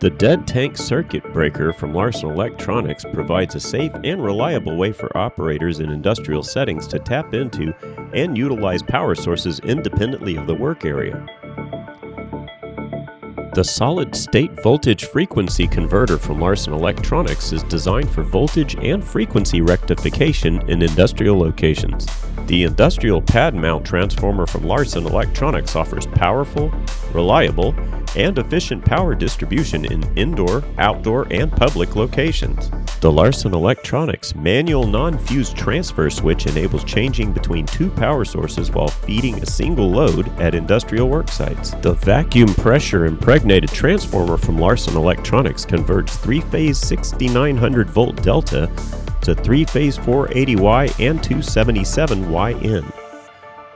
The dead tank circuit breaker from Larson Electronics provides a safe and reliable way for operators in industrial settings to tap into and utilize power sources independently of the work area. The solid-state voltage frequency converter from Larson Electronics is designed for voltage and frequency rectification in industrial locations. The industrial pad mount transformer from Larson Electronics offers powerful, reliable, and efficient power distribution in indoor, outdoor, and public locations. The Larson Electronics manual non-fused transfer switch enables changing between two power sources while feeding a single load at industrial work sites. The vacuum pressure impregnated transformer from Larson Electronics converts three-phase 6900 volt delta to three-phase 480Y and 277Y in.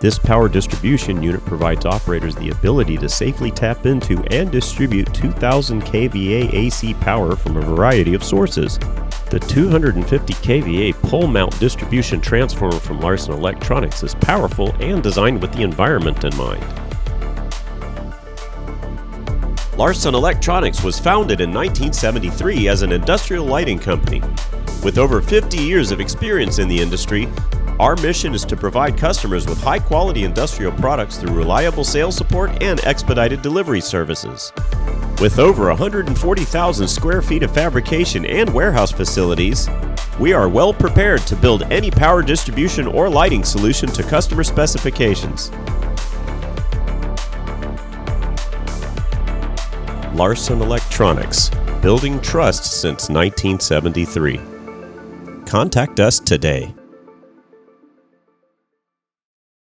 This power distribution unit provides operators the ability to safely tap into and distribute 2000 kVA AC power from a variety of sources. The 250 kVA pole mount distribution transformer from Larson Electronics is powerful and designed with the environment in mind. Larson Electronics was founded in 1973 as an industrial lighting company. With over 50 years of experience in the industry, our mission is to provide customers with high-quality industrial products through reliable sales support and expedited delivery services. With over 140,000 square feet of fabrication and warehouse facilities, we are well prepared to build any power distribution or lighting solution to customer specifications. Larson Electronics, building trust since 1973. Contact us today.